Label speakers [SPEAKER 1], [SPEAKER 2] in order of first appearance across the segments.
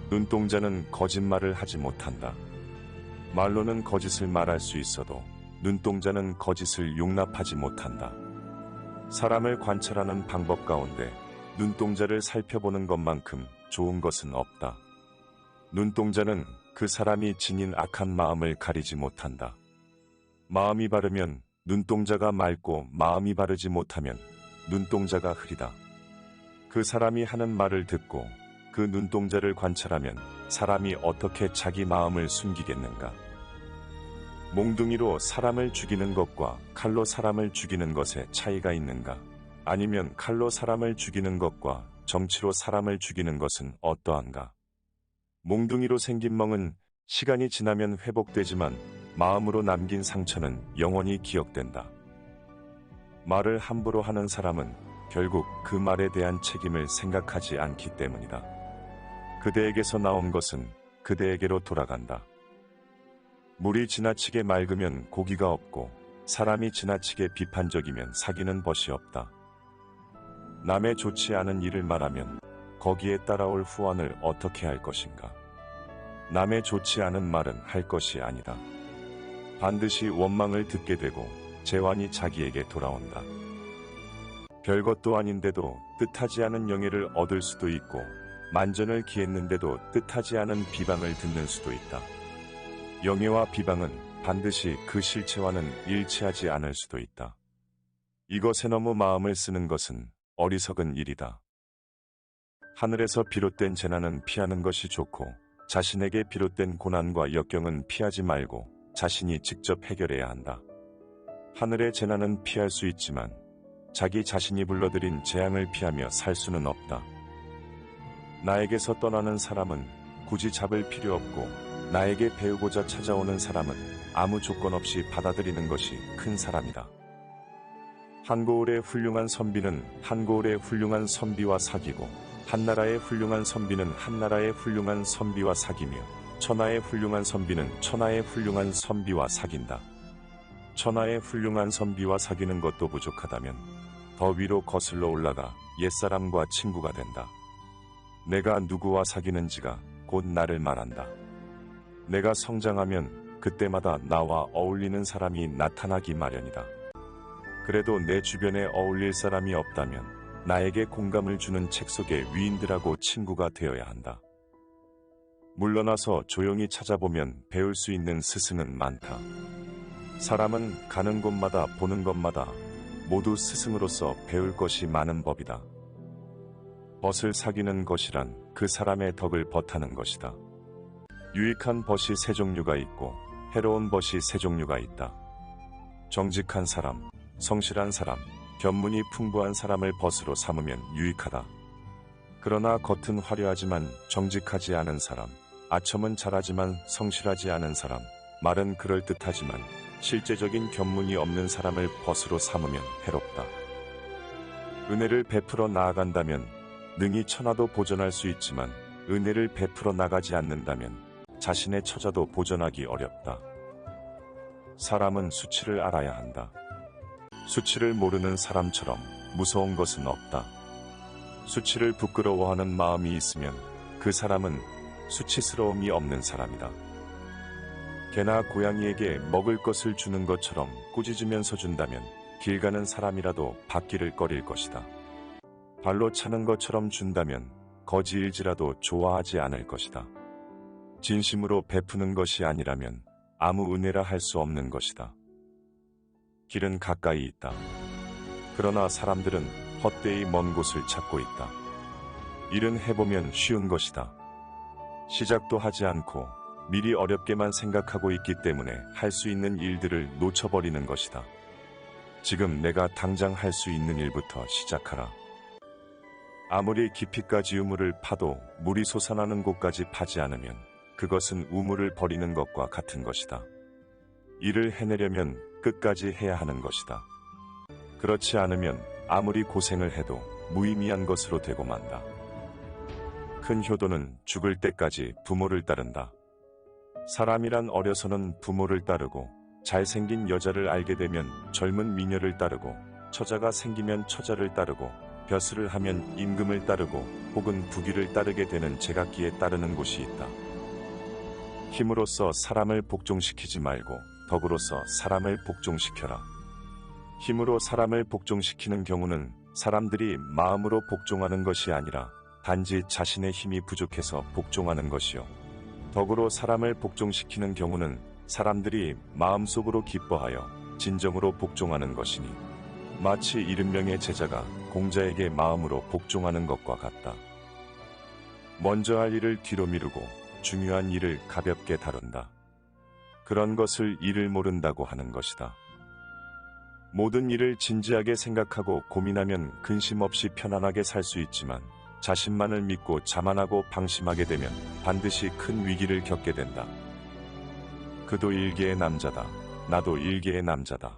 [SPEAKER 1] 눈동자는 거짓말을 하지 못한다. 말로는 거짓을 말할 수 있어도 눈동자는 거짓을 용납하지 못한다. 사람을 관찰하는 방법 가운데 눈동자를 살펴보는 것만큼 좋은 것은 없다. 눈동자는 그 사람이 지닌 악한 마음을 가리지 못한다. 마음이 바르면 눈동자가 맑고 마음이 바르지 못하면 눈동자가 흐리다. 그 사람이 하는 말을 듣고 그 눈동자를 관찰하면 사람이 어떻게 자기 마음을 숨기겠는가? 몽둥이로 사람을 죽이는 것과 칼로 사람을 죽이는 것에 차이가 있는가? 아니면 칼로 사람을 죽이는 것과 정치로 사람을 죽이는 것은 어떠한가? 몽둥이로 생긴 멍은 시간이 지나면 회복되지만 마음으로 남긴 상처는 영원히 기억된다. 말을 함부로 하는 사람은 결국 그 말에 대한 책임을 생각하지 않기 때문이다. 그대에게서 나온 것은 그대에게로 돌아간다. 물이 지나치게 맑으면 고기가 없고 사람이 지나치게 비판적이면 사귀는 벗이 없다. 남의 좋지 않은 일을 말하면 거기에 따라올 후환을 어떻게 할 것인가? 남의 좋지 않은 말은 할 것이 아니다. 반드시 원망을 듣게 되고 재환이 자기에게 돌아온다. 별것도 아닌데도 뜻하지 않은 영예를 얻을 수도 있고 만전을 기했는데도 뜻하지 않은 비방을 듣는 수도 있다. 영예와 비방은 반드시 그 실체와는 일치하지 않을 수도 있다. 이것에 너무 마음을 쓰는 것은 어리석은 일이다. 하늘에서 비롯된 재난은 피하는 것이 좋고 자신에게 비롯된 고난과 역경은 피하지 말고 자신이 직접 해결해야 한다. 하늘의 재난은 피할 수 있지만 자기 자신이 불러들인 재앙을 피하며 살 수는 없다. 나에게서 떠나는 사람은 굳이 잡을 필요 없고 나에게 배우고자 찾아오는 사람은 아무 조건 없이 받아들이는 것이 큰 사람이다. 한고을의 훌륭한 선비는 한고을의 훌륭한 선비와 사귀고 한나라의 훌륭한 선비는 한나라의 훌륭한 선비와 사귀며 천하의 훌륭한 선비는 천하의 훌륭한 선비와 사귄다. 천하의 훌륭한 선비와 사귀는 것도 부족하다면 더 위로 거슬러 올라가 옛사람과 친구가 된다. 내가 누구와 사귀는지가 곧 나를 말한다. 내가 성장하면 그때마다 나와 어울리는 사람이 나타나기 마련이다. 그래도 내 주변에 어울릴 사람이 없다면 나에게 공감을 주는 책 속의 위인들하고 친구가 되어야 한다. 물러나서 조용히 찾아보면 배울 수 있는 스승은 많다. 사람은 가는 곳마다 보는 것마다 모두 스승으로서 배울 것이 많은 법이다. 벗을 사귀는 것이란 그 사람의 덕을 벗하는 것이다. 유익한 벗이 세 종류가 있고 해로운 벗이 세 종류가 있다. 정직한 사람, 성실한 사람, 견문이 풍부한 사람을 벗으로 삼으면 유익하다. 그러나 겉은 화려하지만 정직하지 않은 사람, 아첨은 잘하지만 성실하지 않은 사람, 말은 그럴듯하지만 실제적인 견문이 없는 사람을 벗으로 삼으면 해롭다. 은혜를 베풀어 나아간다면 능히 천하도 보전할 수 있지만 은혜를 베풀어 나가지 않는다면 자신의 처자도 보전하기 어렵다. 사람은 수치를 알아야 한다. 수치를 모르는 사람처럼 무서운 것은 없다. 수치를 부끄러워하는 마음이 있으면 그 사람은 수치스러움이 없는 사람이다. 개나 고양이에게 먹을 것을 주는 것처럼 꾸짖으면서 준다면 길 가는 사람이라도 받기를 꺼릴 것이다. 발로 차는 것처럼 준다면 거지일지라도 좋아하지 않을 것이다. 진심으로 베푸는 것이 아니라면 아무 은혜라 할 수 없는 것이다. 길은 가까이 있다. 그러나 사람들은 헛되이 먼 곳을 찾고 있다. 일은 해보면 쉬운 것이다. 시작도 하지 않고 미리 어렵게만 생각하고 있기 때문에 할 수 있는 일들을 놓쳐버리는 것이다. 지금 내가 당장 할 수 있는 일부터 시작하라. 아무리 깊이까지 우물을 파도 물이 솟아나는 곳까지 파지 않으면 그것은 우물을 버리는 것과 같은 것이다. 일을 해내려면 끝까지 해야 하는 것이다. 그렇지 않으면 아무리 고생을 해도 무의미한 것으로 되고 만다. 큰 효도는 죽을 때까지 부모를 따른다. 사람이란 어려서는 부모를 따르고 잘생긴 여자를 알게 되면 젊은 미녀를 따르고 처자가 생기면 처자를 따르고 벼슬을 하면 임금을 따르고 혹은 부귀를 따르게 되는 제각기에 따르는 곳이 있다. 힘으로써 사람을 복종시키지 말고 덕으로써 사람을 복종시켜라. 힘으로 사람을 복종시키는 경우는 사람들이 마음으로 복종하는 것이 아니라 단지 자신의 힘이 부족해서 복종하는 것이요. 덕으로 사람을 복종시키는 경우는 사람들이 마음속으로 기뻐하여 진정으로 복종하는 것이니 마치 70명의 제자가 공자에게 마음으로 복종하는 것과 같다. 먼저 할 일을 뒤로 미루고 중요한 일을 가볍게 다룬다. 그런 것을 일을 모른다고 하는 것이다. 모든 일을 진지하게 생각하고 고민하면 근심 없이 편안하게 살 수 있지만 자신만을 믿고 자만하고 방심하게 되면 반드시 큰 위기를 겪게 된다. 그도 일개의 남자다. 나도 일개의 남자다.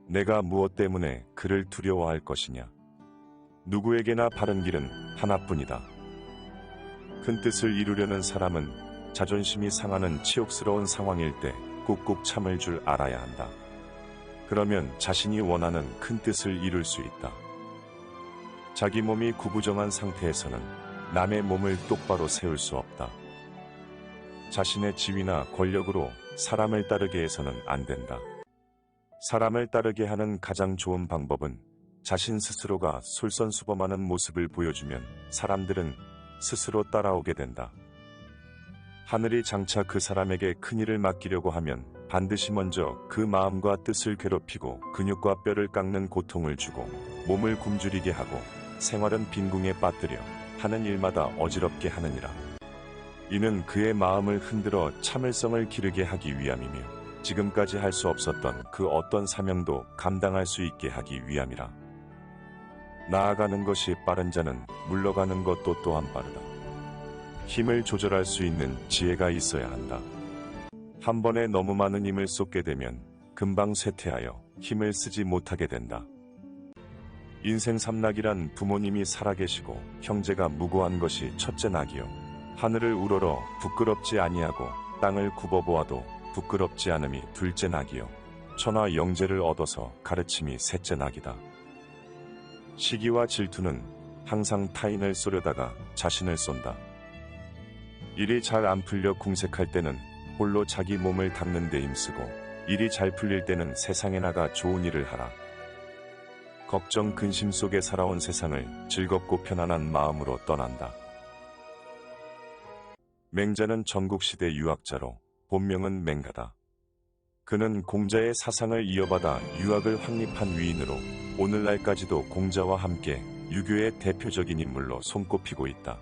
[SPEAKER 1] 내가 무엇 때문에 그를 두려워할 것이냐. 누구에게나 바른 길은 하나뿐이다. 큰 뜻을 이루려는 사람은 자존심이 상하는 치욕스러운 상황일 때 꾹꾹 참을 줄 알아야 한다. 그러면 자신이 원하는 큰 뜻을 이룰 수 있다. 자기 몸이 구부정한 상태에서는 남의 몸을 똑바로 세울 수 없다. 자신의 지위나 권력으로 사람을 따르게 해서는 안 된다. 사람을 따르게 하는 가장 좋은 방법은 자신 스스로가 솔선수범하는 모습을 보여주면 사람들은 스스로 따라오게 된다. 하늘이 장차 그 사람에게 큰일을 맡기려고 하면 반드시 먼저 그 마음과 뜻을 괴롭히고 근육과 뼈를 깎는 고통을 주고 몸을 굶주리게 하고 생활은 빈궁에 빠뜨려 하는 일마다 어지럽게 하느니라. 이는 그의 마음을 흔들어 참을성을 기르게 하기 위함이며 지금까지 할 수 없었던 그 어떤 사명도 감당할 수 있게 하기 위함이라. 나아가는 것이 빠른 자는 물러가는 것도 또한 빠르다. 힘을 조절할 수 있는 지혜가 있어야 한다. 한 번에 너무 많은 힘을 쏟게 되면 금방 쇠퇴하여 힘을 쓰지 못하게 된다. 인생 삼낙이란 부모님이 살아계시고 형제가 무고한 것이 첫째 낙이요. 하늘을 우러러 부끄럽지 아니하고 땅을 굽어보아도 부끄럽지 않음이 둘째 낙이요. 천하 영재를 얻어서 가르침이 셋째 낙이다. 시기와 질투는 항상 타인을 쏘려다가 자신을 쏜다. 일이 잘 안 풀려 궁색할 때는 홀로 자기 몸을 닦는 데 힘쓰고 일이 잘 풀릴 때는 세상에 나가 좋은 일을 하라. 걱정 근심 속에 살아온 세상을 즐겁고 편안한 마음으로 떠난다. 맹자는 전국시대 유학자로 본명은 맹가다. 그는 공자의 사상을 이어받아 유학을 확립한 위인으로 오늘날까지도 공자와 함께 유교의 대표적인 인물로 손꼽히고 있다.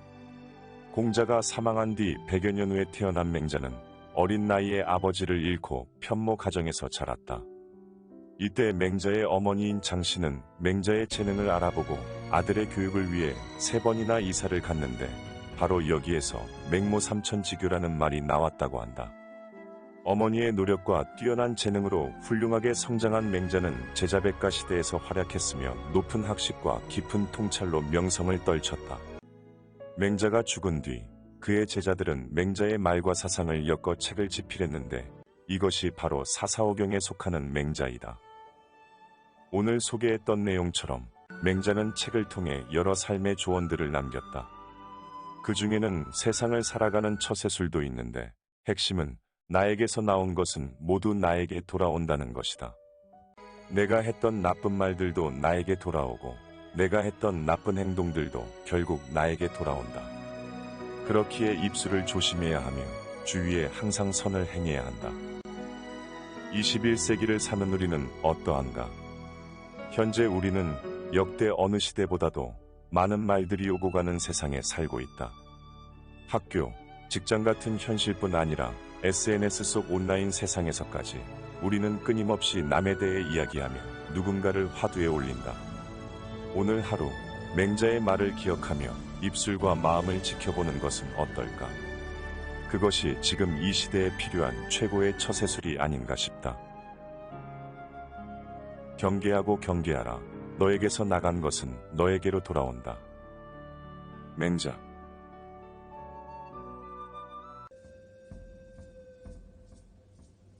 [SPEAKER 1] 공자가 사망한 뒤 100여 년 후에 태어난 맹자는 어린 나이에 아버지를 잃고 편모 가정에서 자랐다. 이때 맹자의 어머니인 장씨는 맹자의 재능을 알아보고 아들의 교육을 위해 3번이나 이사를 갔는데 바로 여기에서 맹모 삼천지교라는 말이 나왔다고 한다. 어머니의 노력과 뛰어난 재능으로 훌륭하게 성장한 맹자는 제자백가 시대에서 활약했으며 높은 학식과 깊은 통찰로 명성을 떨쳤다. 맹자가 죽은 뒤 그의 제자들은 맹자의 말과 사상을 엮어 책을 집필했는데 이것이 바로 사사오경에 속하는 맹자이다. 오늘 소개했던 내용처럼 맹자는 책을 통해 여러 삶의 조언들을 남겼다. 그 중에는 세상을 살아가는 처세술도 있는데 핵심은 나에게서 나온 것은 모두 나에게 돌아온다는 것이다. 내가 했던 나쁜 말들도 나에게 돌아오고 내가 했던 나쁜 행동들도 결국 나에게 돌아온다. 그렇기에 입술을 조심해야 하며 주위에 항상 선을 행해야 한다. 21세기를 사는 우리는 어떠한가? 현재 우리는 역대 어느 시대보다도 많은 말들이 오고 가는 세상에 살고 있다. 학교, 직장 같은 현실뿐 아니라 SNS 속 온라인 세상에서까지 우리는 끊임없이 남에 대해 이야기하며 누군가를 화두에 올린다. 오늘 하루 맹자의 말을 기억하며 입술과 마음을 지켜보는 것은 어떨까? 그것이 지금 이 시대에 필요한 최고의 처세술이 아닌가 싶다. 경계하고 경계하라. 너에게서 나간 것은 너에게로 돌아온다. 맹자